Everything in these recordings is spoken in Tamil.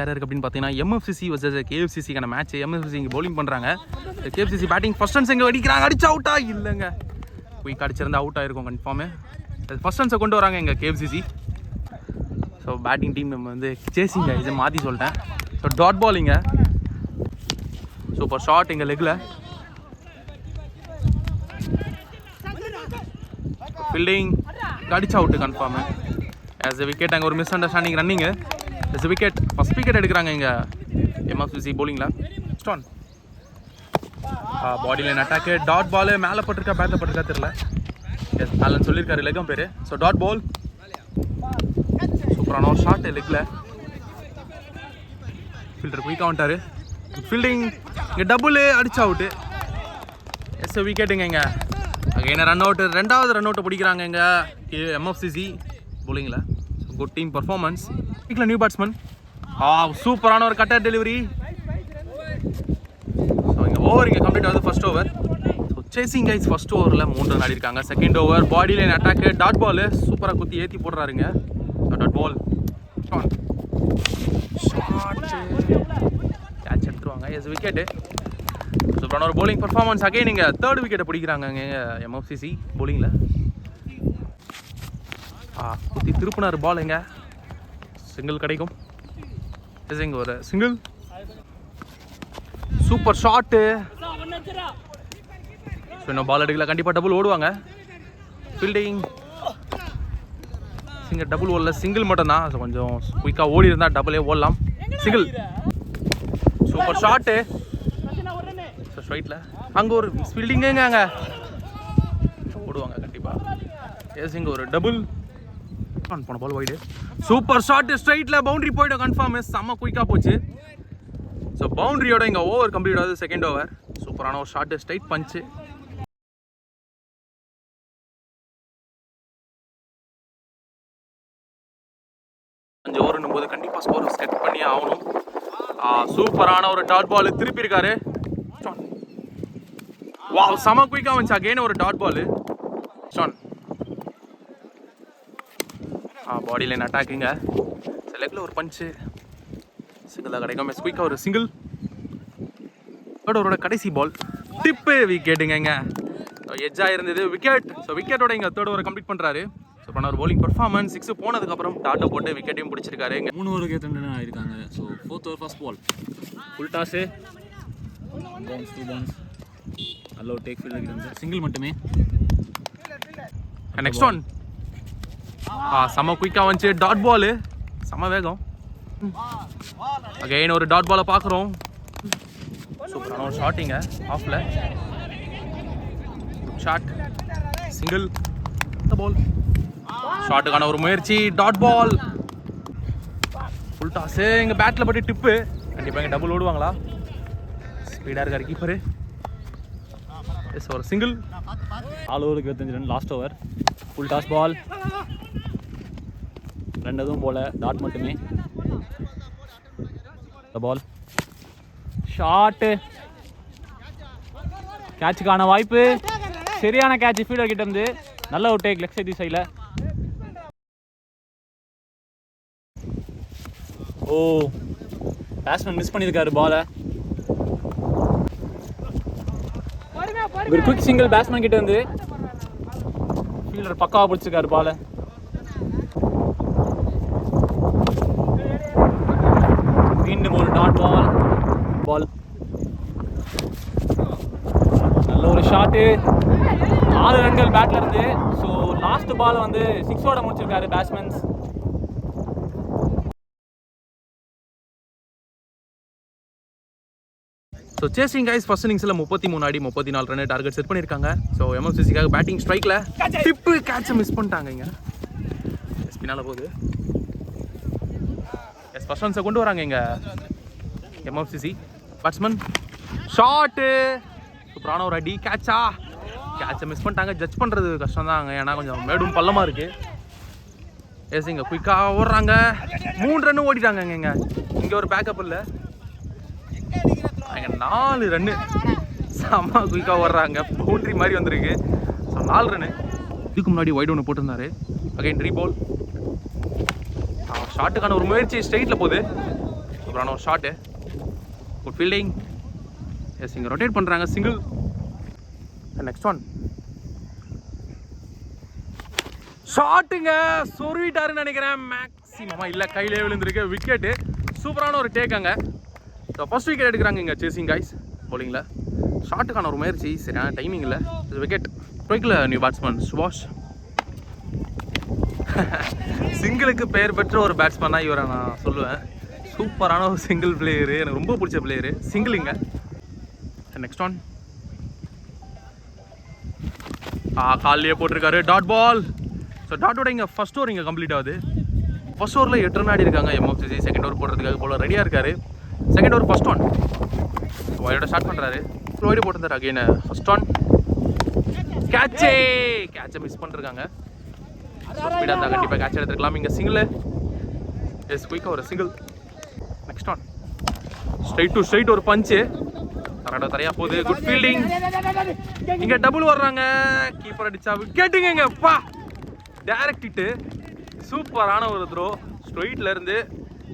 யார் இருக்குது அப்படின்னு பார்த்தீங்கன்னா எம்எஃப்சிசி வர்சஸ் கேஎஃப்சிசிக்கான மேட்ச். எம்எஃப்சிசி இங்கே பவுலிங் பண்ணுறாங்க. கேஎஃப்சிசி பேட்டிங் ஃபர்ஸ்ட் ரன்ஸ் எங்கே அடிக்கிறாங்க. அடிச்சு அவுட்டா இல்லைங்க, குயிக் அடிச்சிருந்தா அவுட் ஆகிருக்கும் கன்ஃபார்மு. ஃபர்ஸ்ட் ரன்ஸை கொண்டு வராங்க எங்கள் கேஎஃப்சிசி. ஸோ பேட்டிங் டீம் நம்ம வந்து சேசிங்க இதை மாற்றி சொல்லிட்டேன். ஸோ டாட் பாலிங்க, சூப்பர் ஷாட் எங்கள் லெக்கில். ஃபீல்டிங் அடிச்சு out confirm. As a wicket அங்கே ஒரு misunderstanding running. As a wicket first wicket எடுக்கிறாங்க இங்கே எம்எஃப்சிசி பவுலிங்கில். Stan body line attack, dot ball மேலே பட்டிருக்கா பேட்டில் பட்டிருக்கா தெரியல. எஸ் மேலன்னு சொல்லியிருக்காரு லெக்கம் பேர். ஸோ டாட் பால், சூப்பரான ஒரு ஷாட் லெக்கில். ஃபீல்டர் குயிக்காக வந்துட்டார். ஃபீல்டிங் இங்கே டபுள் அடிச்சு அவுட்டு. எஸ் விக்கெட்டுங்க இங்கே அங்கே ரன் அவுட்டு. ரெண்டாவது ரன் அவுட்டை பிடிக்கிறாங்க இங்கே எம்எஃப்சிசி bowling la. So good team performance. Ikla new batsman. Super ஒரு கட்டர் டெலிவரி. So இங்க ஓவர் இங்க கம்ப்ளீட் ஆகுது first over. So chasing guys first overல 3 run அடிச்சிருக்காங்க. Second over body line attack dot ball சூப்பரா குத்தி ஏத்தி போடுறாருங்க. So dot ball. Shot. Catch எடுத்துவாங்க. Yes wicket. சூப்பரான ஒரு bowling performance again இங்க third wicket பிடிக்கிறாங்க MFCC bowlingல. குத்தி திருப்புனார் பால் எங்க சிங்கிள் கிடைக்கும். இங்க ஒரு சிங்கிள் சூப்பர் ஷாட். இன்னும் பால் அடிக்கல, கண்டிப்பா டபுள் ஓடுவாங்க. ஃபீல்டிங் சிங்கிள் டபுள் ஓடல, சிங்கிள் மட்டும் தான். கொஞ்சம் குயிக்கா ஓடி இருந்தா டபுளே ஓடலாம். சிங்கிள் சூப்பர் ஷாட் ஸ்ட்ரைட்ல. அங்க ஒரு ஃபீல்டிங் அங்க ஓடுவாங்க கண்டிப்பா. எஸ் இங்க ஒரு டபுள் போன பால் வைடு. சூப்பர் ஷாட் ஸ்ட்ரைட்ல பவுண்டரி போய்டும் கன்ஃபார்ம். செம்ம குயிக்கா போச்சு. ஸோ பவுண்டரியோட இங்க ஓவர் கம்ப்ளீட் ஆகுது. செகண்ட் ஓவர் சூப்பரான ஒரு ஷாட் ஸ்ட்ரைட் பஞ்ச். அஞ்சு ஓவர்னும் போது கண்டிப்பா ஸ்கோர் செட் பண்ணி ஆகணும். சூப்பரான ஒரு டாட் பால் திருப்பி இருக்காரு. வாவ் செம குயிக்கா வந்துச்சு. அகைன் ஒரு dot ball. Shan body line அட்டாக்குங்க. லெக்ல ஒரு பஞ்சு சிங்கிள் தான் கிடைக்கும். குயிக்காக ஒரு சிங்கிள். அவரோட கடைசி பால் டிப்பு விக்கெட்டுங்க. எட்ஜாக இருந்தது விக்கெட். ஸோ விக்கெட்டோட இங்கே தேர்ட் ஓவர் கம்ப்ளீட் பண்ணுறாரு. ஸோ பண்ண ஒரு bowling பர்ஃபார்மன்ஸ். 6 போனதுக்கப்புறம் டாட்டை போட்டு விக்கெட்டையும் பிடிச்சிருக்காரு. 3 ஓவருக்கு எத்தனை ஆயிருக்காங்க. So 4th over first ball full toss, bounce 2 bounce, நல்ல ஒரு டேக் ஃபீல்டர் இருந்து சிங்கிள் மட்டுமே. நெக்ஸ்ட் ஒன் செம்ம குயிக்காக வந்துச்சு. டாட் பால் செம்ம வேகம். அகைன் ஒரு டாட் பாலை பார்க்குறோம். சூப்பரான ஒரு ஷாட்டிங்க ஆஃப்ல. ஷாட் சிங்கிள் பால். ஷாட்டுக்கான ஒரு முயற்சி. Dot ball full toss. இங்கே பேட்டில் பட்டு டிப்பு. கண்டிப்பாக இங்கே டபுள் ஓடுவாங்களா? ஸ்பீடாக இருக்கார் கீப்பரு. எஸ் ஒரு சிங்கிள். 4 ஓவருக்கு 25 run last over. Full toss ball, ரெண்டதும் போல டாட் மட்டுமே. பால் ஷாட்டு, கேட்சுக்கான வாய்ப்பு. சரியான கேட்ச் ஃபீல்டர் கிட்ட இருந்து. நல்ல ஒரு டேக் லெஃப்ட் சைடு சைடில். ஓ பேட்ஸ்மேன் மிஸ் பண்ணியிருக்காரு பாலை. ஒரு குயிக் சிங்கிள் பேட்ஸ்மேன் கிட்ட இருந்து. ஃபீல்டர் பக்காவாக பிடிச்சிருக்காரு பாலை. மீண்டும் ஒரு டாட் பால். நல்ல ஒரு ஷாட்டு. 4 ரன்கள் பேட்ல இருந்து. ஸோ லாஸ்ட் பால் வந்து 6ஓட முடிச்சிருக்காரு batsmen. So chasing guys first இன்னிங்ஸில் 33 அடி 34 ரன் டார்கெட் செட் பண்ணியிருக்காங்க. ஸோ எம்எஃப்சிசிக்காக பேட்டிங் ஸ்ட்ரைக்கில் டிப்பு கேட்சை மிஸ் பண்ணிட்டாங்க. இங்கே ஸ்பின்னால போகுது. எஸ் ஃபர்ஸ்ட் ரன்ஸை கொண்டு வராங்க இங்கே எம்எஃப்சிசி. பேட்ஸ்மேன் ஷாட்டு சூப்பரான ஒரு அடி. கேட்சை மிஸ் பண்ணிட்டாங்க. ஜட்ஜ் பண்ணுறது கஷ்டம் தாங்க, ஏன்னா கொஞ்சம் மேடும் பள்ளமாக இருக்குது. எஸ் இங்கே குயிக்காக ஓடுறாங்க. 3 ரன்னு ஓடிட்டாங்க. இங்கே ஒரு பேக்கப் இல்லை. அங்கே 4 ரன்னு செம்ம குயிக்காக ஓடுறாங்க. பவுண்டரி மாதிரி வந்திருக்கு. So 4 run. இதுக்கு முன்னாடி வைட் ஒன்று போட்டிருந்தாரு. அகைன் ரீபால். ஷாட்டுக்கான ஒரு முயற்சி ஸ்ட்ரைட்டில் போகுது. சூப்பரான ஒரு ஷாட்டு. Good fielding. எஸ், இங்கே ரொட்டேட் பண்ணுறாங்க. சிங்கிள். நெக்ஸ்ட் ஒன் ஷாட்டுங்க. சொருவிட்டாருன்னு நினைக்கிறேன். மேக்ஸிமமாக இல்லை, கையிலே விழுந்திருக்கு. விக்கெட்டு. சூப்பரான ஒரு டேக்காங்க. ஸோ ஃபர்ஸ்ட் விக்கெட் எடுக்கிறாங்க இங்கே சேசிங் காய்ஸ் போலிங்கில். ஷாட்டுக்கான ஒரு முயற்சி, சரியான டைமிங் இல்லை. விக்கெட். ஸ்ட்ரைக்கில் நியூ பேட்ஸ்மேன் சுபாஷ். சிங்கிளுக்கு பெயர் பெற்ற ஒரு பேட்ஸ்மேனாக இவரை நான் சொல்லுவேன். சூப்பரான ஒரு சிங்கிள் பிளேயரு, எனக்கு ரொம்ப பிடிச்ச பிளேயரு. சிங்கிளிங்க. நெக்ஸ்ட் ஒன் காலையே போட்டிருக்காரு. டாட் பால். ஸோ டாட்டோட இங்கே ஃபர்ஸ்ட் ஓவர் இங்கே கம்ப்ளீட் ஆகுது. ஃபர்ஸ்ட் ஓவரில் 8 ரன் ஆடி இருக்காங்க எம்எஃப்சிசி. செகண்ட் ஓவர் போடுறதுக்காக போல ரெடியாக இருக்காரு. செகண்ட் ஓவர் ஃபர்ஸ்ட் ஒன் ஒய்டோட ஸ்டார்ட் பண்ணுறாரு. ஒய்டு போட்டிருந்தாரு. அகைன் ஃபர்ஸ்ட் ஒன் கேட்சை மிஸ் பண்ணிருக்காங்க. ஸ்பீடாக இருந்தால் கண்டிப்பாக கேட்ச் எடுத்துருக்கலாம். இங்கே சிங்கிள். எஸ், குயிக்காக ஒரு single. Next one straight to straight ஒரு பஞ்சு. தரையா போகுது. Good fielding. இங்கே டபுள் வர்றாங்க. கீப்பர் அடிச்சா விக்கெட்டுங்க. இங்கே பா டைரக்ட் ஹிட்டு. சூப்பரான ஒரு த்ரோ. ஸ்ட்ரைட்ல இருந்து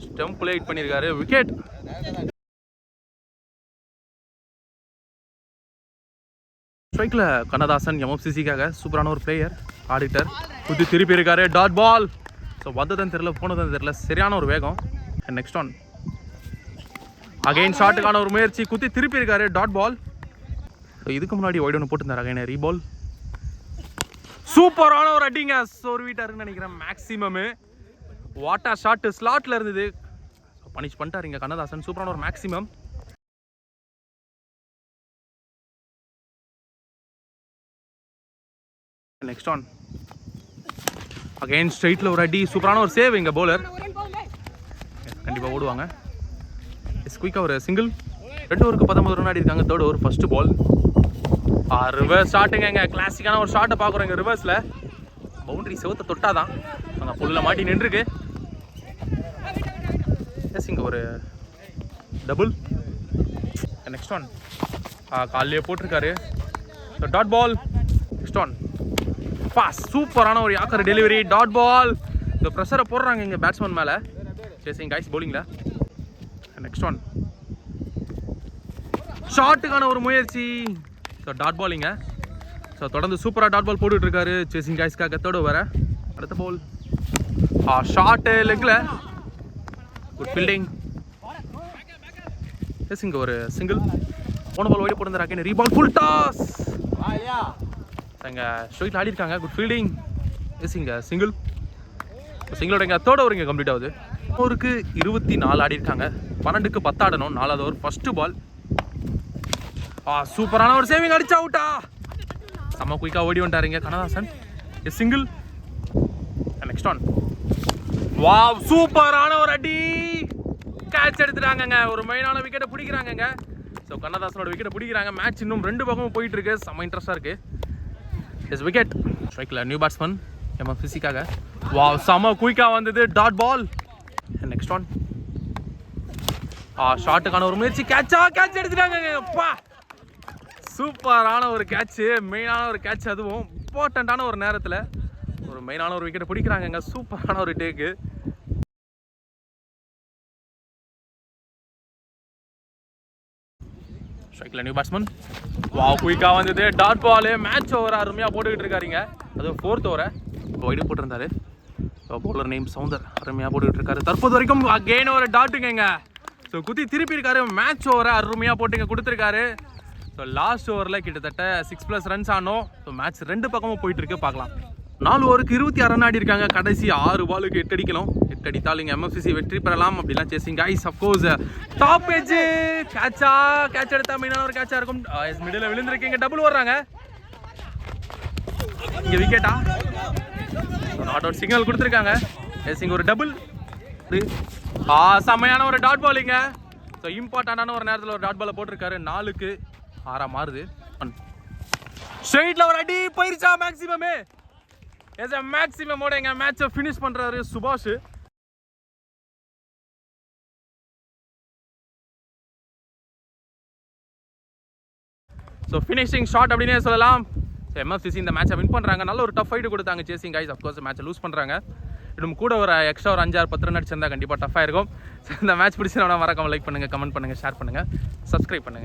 ஸ்டம்ப்ல ஹிட் பண்ணியிருக்காரு. விக்கெட். ஸ்ட்ரைக்கில் கண்ணதாசன் எம்எஃப்சிசிக்காக. சூப்பரான ஒரு பிளேயர். ஆடிட்டர் குத்தி திருப்பி இருக்காரு. Dot ball. ஸோ வந்ததுன்னு தெரியல, போனதுன்னு தெரியல. சரியான ஒரு வேகம். நெக்ஸ்ட் ஒன் அகைன் ஷாட்டுக்கான ஒரு முயற்சி. குத்தி திருப்பி இருக்காரு. Dot ball. ஸோ இதுக்கு முன்னாடி ஒய்டு ஒன்று போட்டுருந்தாரு. அகைன் ரீபால். சூப்பரான ஒரு அடிங்க. சொருவிட்டாருன்னு நினைக்கிறேன். மேக்ஸிமம் வாட்டா ஷாட்டு ஸ்லாட்ல இருந்தது. பனிஷ் பண்ணிட்டாருங்க கண்ணதாசன். சூப்பரான ஒரு மேக்ஸிமம். நெக்ஸ்ட் ஒன் அகைன் ஸ்ட்ரைட்ல ஒரு அடி. சூப்பரான ஒரு சேவ். இங்க பவுலர் கண்டிப்பா ஓடுவாங்க. குயிக்கா ஒரு சிங்கிள். 2 ஓவருக்கு 19 ரன் ஆடி இருக்காங்க. Third over first ball. Reverse ஷாட்டுங்க. கிளாசிக்கான ஒரு ஷாட்டை பார்க்குறோம் இங்கே ரிவர்ஸில். பவுண்டரி செவத்தை தொட்டாதான் அங்கே புல்ல மாட்டி நின்றுருக்கு. எஸ், இங்கே ஒரு டபுள். நெக்ஸ்ட் ஒன் காலையே போட்டிருக்காரு. Dot ball. Next one pass. சூப்பரான ஒரு யாக்கர் டெலிவரி. Dot ball. இந்த ப்ரெஷரை போடுறாங்க இங்கே பேட்ஸ்மேன் மேலே. சேசிங் காய்ஸ் பவுலிங்கில். நெக்ஸ்ட் ஒன் ஷாட்டுக்கான ஒரு முயற்சி. So dot பாலிங்க. ஸோ தொடர்ந்து சூப்பராக டாட் பால் போட்டுட்டு இருக்காரு சேசிங் காய்ஸ்க்காக. தேர்ட் ஓவர் அடுத்த பால். ஷாட்டு லெக்கில். Good fielding. எஸ், இங்கே ஒரு சிங்கிள். போன பால் ஓடி போட்டுருந்தாரு. அகைன் ரீபால். Full toss. இங்கே ஸ்ட்ரைட்டில் ஆடி இருக்காங்க. Good fielding. எஸ், இங்கே சிங்கிள். சிங்கிளோட இங்கே தேர்ட் ஓவர் இங்கே கம்ப்ளீட் ஆகுது. ஓவருக்கு 24 ஆடி இருக்காங்க. 12க்கு 10 ஆடணும். 4வது ஓவர் ஃபர்ஸ்ட் பால். சூப்பரான ஒரு சேவிங் அடிச்சா அவுட்டா. செம்ம குயிக்கா ஓடி வந்துட்டாருங்க Kannadasan. Single. Next one wow சூப்பரான ஒரு அடி. கேட்ச் எடுத்துட்டாங்கங்க. ஒரு மெயினான விக்கெட்டை பிடிக்கிறாங்கங்க. ஸோ கண்ணதாசனோட விக்கெட்டை பிடிக்கிறாங்க. மேட்ச் இன்னும் 2 பக்கமும் போயிட்டு இருக்கு. செம்ம இன்ட்ரெஸ்டாக இருக்கு. Yes, wicket. ஸ்ட்ரைக்கில் நியூ பேட்ஸ்மேன் எம்எஃப்சிசிக்காக. வாவ் செம்ம குயிக்கா வந்தது. Dot ball. நெக்ஸ்ட் ஒன் ஷாட்டுக்கான ஒரு முயற்சி. கேட்ச் எடுத்துட்டாங்க. அப்பா சூப்பரான ஒரு கேட்சு. மெயினான ஒரு கேட்ச். அதுவும் இம்பார்ட்டண்ட்டான ஒரு நேரத்தில் ஒரு மெயினான ஒரு விக்கெட்டை பிடிக்கிறாங்க. சூப்பரான ஒரு டேக்கு. ஸ்ட்ரைக்கில் நியூ பேட்ஸ்மேன். வாவ் குயிக்காக வந்தது. டாட் பால். மேட்ச் ஓவர் அருமையாக போட்டுக்கிட்டு இருக்காருங்க. அதுவும் 4th ஓவரை ஒய்டு போட்டிருந்தாரு. பவுலர் நேம் சவுந்தர் அருமையாக போட்டுக்கிட்டு இருக்காரு. தற்போது வரைக்கும் அகெயின் ஒரு டாட்டுங்க. ஸோ குத்தி திருப்பி இருக்காரு. மேட்ச் ஓவரை அருமையாக போட்டுங்க கொடுத்துருக்காரு. ஸோ லாஸ்ட் ஓவரில் கிட்டத்தட்ட 6+ ரன்ஸ் ஆனோம். ஸோ மேட்ச் 2 பக்கமும் போயிட்டு இருக்கு. பார்க்கலாம். 4 ஓவருக்கு 26 ரன் ஆடி இருக்காங்க. கடைசி 6 பாலுக்கு 8 அடிக்கணும். 8 அடித்தால் இங்கே எம்எஃப்சிசி வெற்றி பெறலாம் அப்படிலாம் chasing guys. Of course top edge catch எடுத்தா மெயினான ஒரு கேட்சாக இருக்கும். மிடில் விழுந்திருக்கீங்க. டபுள் வர்றாங்க. இங்கே விக்கெட்டா. நாட் அவுட் சிக்னல் கொடுத்துருக்காங்க. எஸ், இங்கே ஒரு டபுள். செம்மையான ஒரு டாட் பாலிங்க. ஸோ இம்பார்ட்டண்டான ஒரு நேரத்தில் ஒரு டாட் பாலை போட்டிருக்காரு. 4க்கு 6 மாறுது. ஸ்ட்ரைட்ல ஒரு அடி போயிருச்சா. மேக்ஸிமமே மேக்ஸிமமோட எங்க மேட்சை ஃபினிஷ் பண்றாரு சுபாஷ். ஸோ ஃபினிஷிங் ஷாட் அப்படின்னே சொல்லலாம். எம்எஃப்சிசி இந்த மேட்சை வின் பண்ணுறாங்க. நல்ல ஒரு டஃப் ஃபைட்டு கொடுத்தாங்க சேசிங் காய்ஸ். அஃப்கோர்ஸ் மேட்சை லூஸ் பண்ணுறாங்க. இன்னும் கூட ஒரு எக்ஸ்ட்ரா ஒரு 5-6-10 ரன் அடிச்சிருந்தா கண்டிப்பாக டஃப்பாக இருக்கும். ஸோ இந்த மேட்ச் பிடிச்சி மறக்காம லைக் பண்ணுங்கள், கமெண்ட் பண்ணுங்கள், ஷேர் பண்ணுங்கள், சப்ஸ்கிரைப் பண்ணுங்கள்.